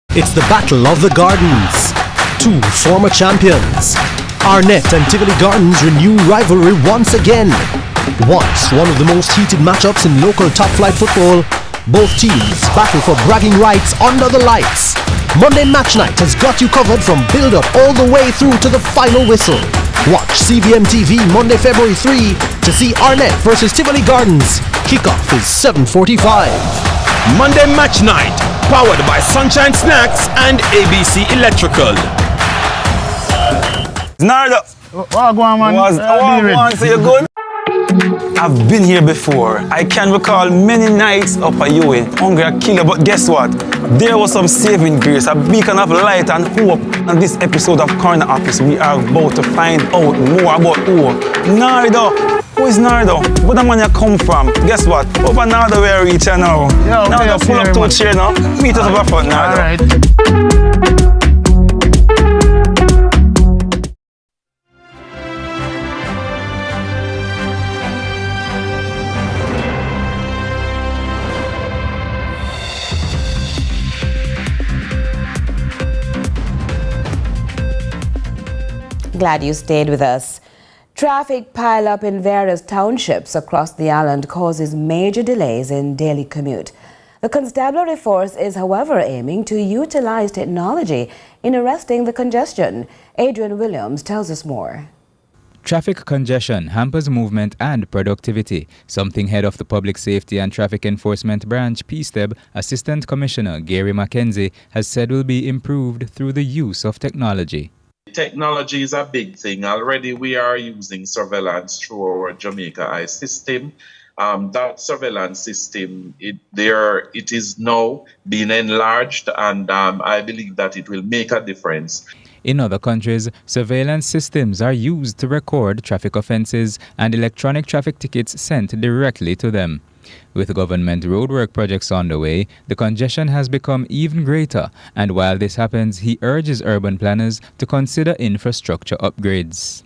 It's the Battle of the Gardens. Two former champions. Arnett and Tivoli Gardens renew rivalry once again. Once one of the most heated matchups in local top-flight football, both teams battle for bragging rights under the lights. Monday Match Night has got you covered from build-up all the way through to the final whistle. Watch CVM TV Monday, February 3 to see Arnett versus Tivoli Gardens. Kickoff is 7:45. Monday Match Night, powered by Sunshine Snacks and ABC Electrical. Nardo. Man. So you good? I've been here before. I can recall many nights up at Ewing, hungry a killer, but guess what? There was some saving grace, a beacon of light and hope. On this episode of Corner Office, we are about to find out more about who. Nardo. Who is Nardo? Where the man you come from? Guess what? Over Nardo where we reach now. Nardo, pull up to a chair now. Meet us over front, Nardo. Alright. Glad you stayed with us. Traffic pile-up in various townships across the island causes major delays in daily commute. The constabulary force is, however, aiming to utilize technology in arresting the congestion. Adrian Williams tells us more. Traffic congestion hampers movement and productivity, something head of the Public Safety and Traffic Enforcement Branch, PSTEB, Assistant Commissioner Gary Mackenzie, has said will be improved through the use of technology. Technology is a big thing. Already we are using surveillance through our Jamaica Eye system. That surveillance system, it is now being enlarged, and I believe that it will make a difference. In other countries, surveillance systems are used to record traffic offences and electronic traffic tickets sent directly to them. With government roadwork projects on the way, the congestion has become even greater, and while this happens, he urges urban planners to consider infrastructure upgrades.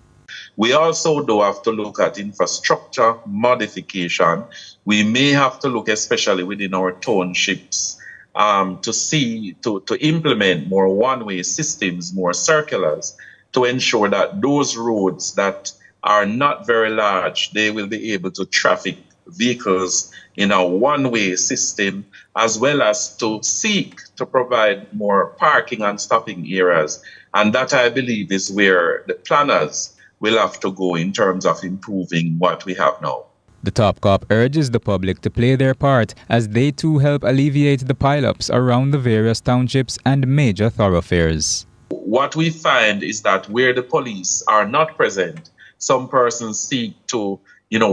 We also do have to look at infrastructure modification. We may have to look, especially within our townships, to implement more one-way systems, more circulars, to ensure that those roads that are not very large, they will be able to traffic vehicles in a one-way system, as well as to seek to provide more parking and stopping areas. And that, I believe, is where the planners will have to go in terms of improving what we have now. The top cop urges the public to play their part as they too help alleviate the pileups around the various townships and major thoroughfares. What we find is that where the police are not present, some persons seek to,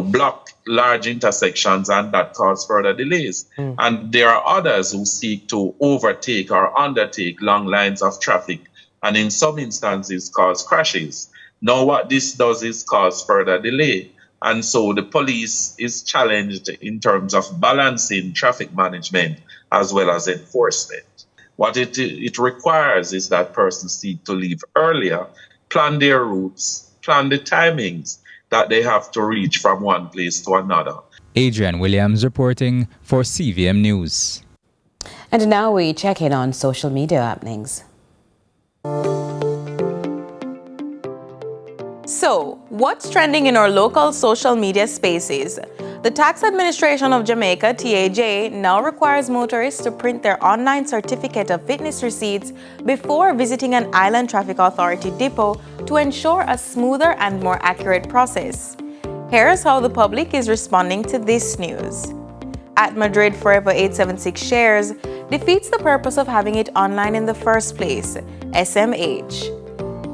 block large intersections, and that causes further delays. And there are others who seek to overtake or undertake long lines of traffic, and in some instances cause crashes. Now what this does is cause further delay. And so the police is challenged in terms of balancing traffic management as well as enforcement. What it requires is that persons seek to leave earlier, plan their routes, plan the timings that they have to reach from one place to another. Adrian Williams reporting for CVM News. And now we check in on social media happenings. So, what's trending in our local social media spaces? The Tax Administration of Jamaica, TAJ, now requires motorists to print their online certificate of fitness receipts before visiting an Island Traffic Authority depot to ensure a smoother and more accurate process. Here's how the public is responding to this news. At Madrid Forever 876 shares, defeats the purpose of having it online in the first place, SMH.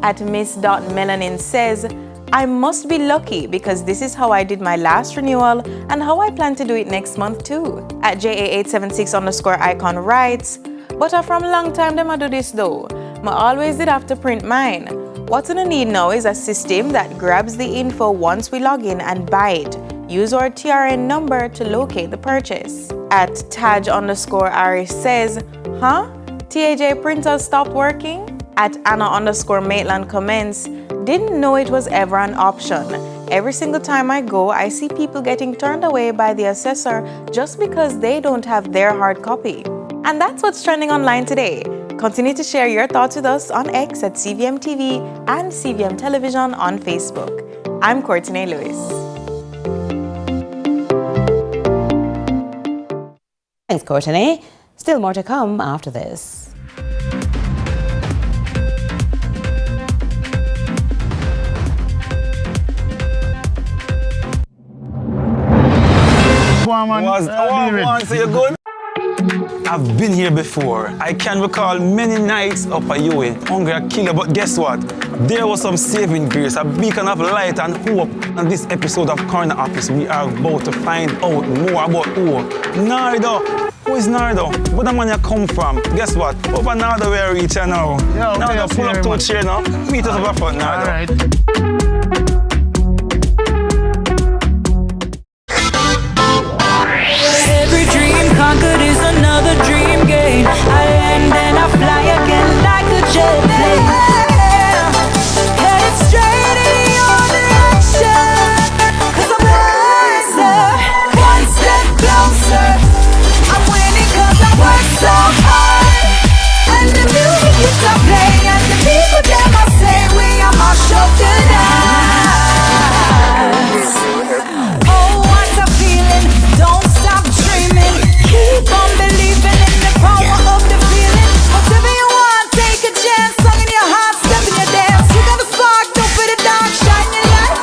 At Miss.Melanin says, I must be lucky because this is how I did my last renewal and how I plan to do it next month too. At JA876_icon writes, but from long time them I do this though. I always did have to print mine. What I need now is a system that grabs the info once we log in and buy it. Use our TRN number to locate the purchase. At Taj_Ari says, TAJ printers stopped working? At Anna_Maitland comments, didn't know it was ever an option. Every single time I go, I see people getting turned away by the assessor just because they don't have their hard copy. And that's what's trending online today. Continue to share your thoughts with us on X at CVM TV and CVM Television on Facebook. I'm Courtney Lewis. Thanks, Courtney. Still more to come after this. So you're good? I've been here before. I can recall many nights up at Ewing, hungry a killer, but guess what? There was some saving grace, a beacon of light and hope. On this episode of Corner Office, we are about to find out more about who? Nardo. Who is Nardo? Where the man you come from? Guess what? Over Nardo we are reaching now. Nardo, pull up to a chair now. Meet us over front, Nardo. All right. Every dream conquered is another dream game. I land and I fly again like a jet plane. Headed straight in your direction. 'Cause I'm wiser, one step closer. I'm winning 'cause I work so hard. And the music is to play, and the people that I say we are my show tonight. Oh, what a feeling! Don't stop dreaming. Keep on believing in the power of the feeling. Whatever you want, take a chance. Song in your heart, step in your dance. You got a spark, don't fit it down. Shine your lights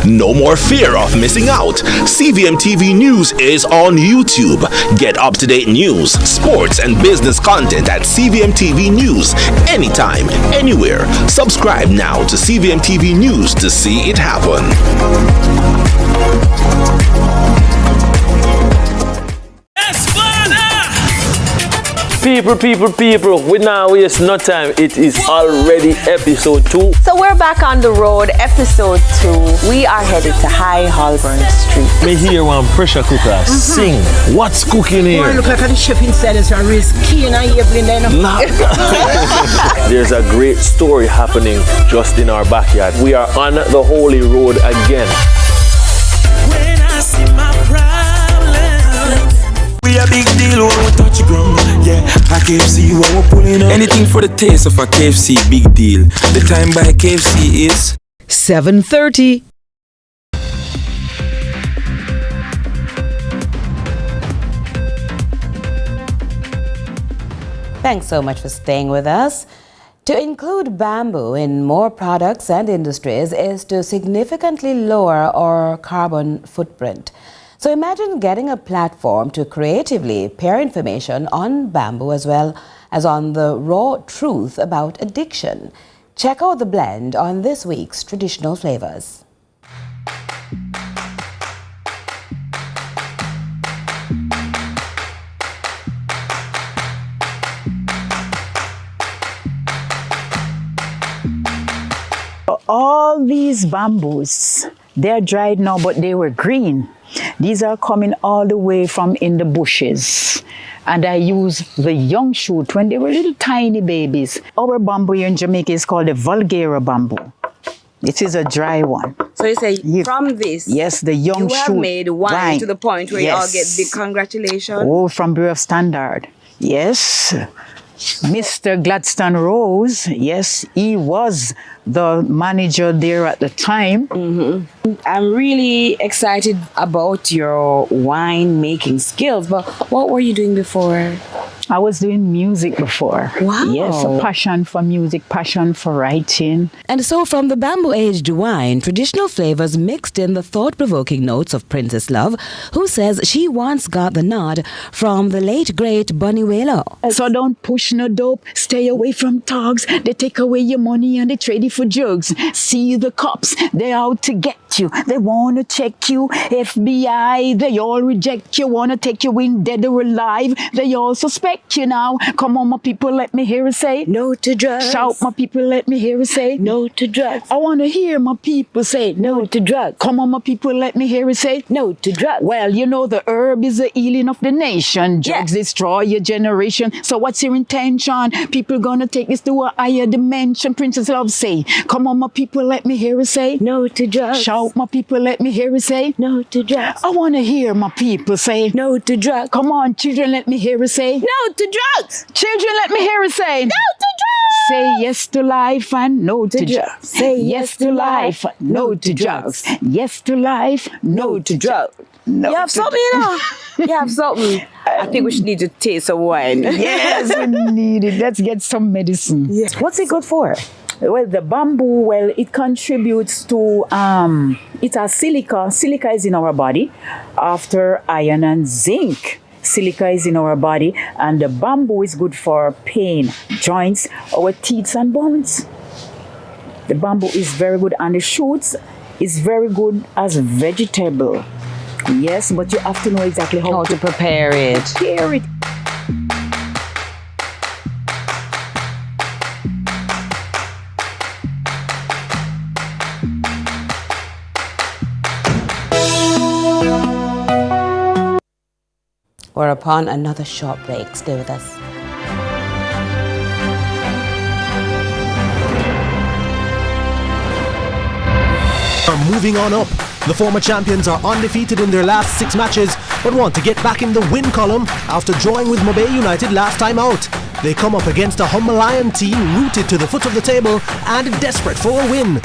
No more fear of missing out. CVM TV News is on YouTube. Get up-to-date news, sports, and business content at CVM TV News anytime, anywhere. Subscribe now to CVM TV News to see it happen. People, we now waste no time. It is already episode 2. So we're back on the road, episode 2. We are headed to High Holborn Street. Me hear one pressure cooker sing. What's cooking here? Look like the chef inside is a risk key and I There's a great story happening just in our backyard. We are on the Holy Road again. When I see my problem, we a big deal when we touch the ground. Yeah, a KFC when we pulling up. Anything for the taste of a KFC, big deal. The time by KFC is 7:30. Thanks so much for staying with us. To include bamboo in more products and industries is to significantly lower our carbon footprint. So imagine getting a platform to creatively pair information on bamboo as well as on the raw truth about addiction. Check out the blend on this week's Traditional Flavors. All these bamboos, they're dried now, but they were green. These are coming all the way from in the bushes. And I use the young shoot when they were little tiny babies. Our bamboo here in Jamaica is called the Vulgara bamboo. It is a dry one. So you say from this, yes, the young you shoot. have made wine to the point where you all get big congratulations. Oh, from Bureau of Standard. Yes. Mr. Gladstone Rose, yes, he was the manager there at the time. I'm really excited about your wine making skills, but what were you doing before? I was doing music before. Wow. Yes, a passion for music, passion for writing. And so from the bamboo-aged wine, Traditional Flavors mixed in the thought-provoking notes of Princess Love, who says she once got the nod from the late, great Bunny Wailer. So don't push no dope, stay away from thugs. They take away your money and they trade it for drugs. See the cops, they're out to get you. They want to check you. FBI, they all reject you, want to take you in dead or alive. They all suspect you now. Come on, my people, let me hear it say no to drugs. Shout, my people, let me hear it say no to drugs. I want to hear my people say no to drugs. Come on, my people, let me hear it say no to drugs. Well, you know the herb is the healing of the nation. Drugs destroy your generation. So what's your intention? People gonna take this to a higher dimension. Princess Love say, come on, my people, let me hear it say no to drugs. Shout, my people, let me hear it say no to drugs. I want to hear my people say no to drugs. Come on, children, let me hear it say no to drugs. Children, let me hear it say no to drugs. Say yes to life and no to drugs. Say yes to life, no to drugs. Yes to life, no to drugs. No you have something, you know? You have something. I think we should need to taste some wine. Yes, we need it. Let's get some medicine. Yes. What's it good for? Well, the bamboo, well, it contributes to, it has silica. Silica is in our body after iron and zinc. Silica is in our body, and the bamboo is good for pain, joints, our teeth and bones. The bamboo is very good, and the shoots is very good as vegetable. Yes, but you have to know exactly how to prepare it. Prepare it. We're upon another short break. Stay with us. Are moving on up. The former champions are undefeated in their last 6 matches, but want to get back in the win column after drawing with Mobay United last time out. They come up against a humble Lion team rooted to the foot of the table and desperate for a win.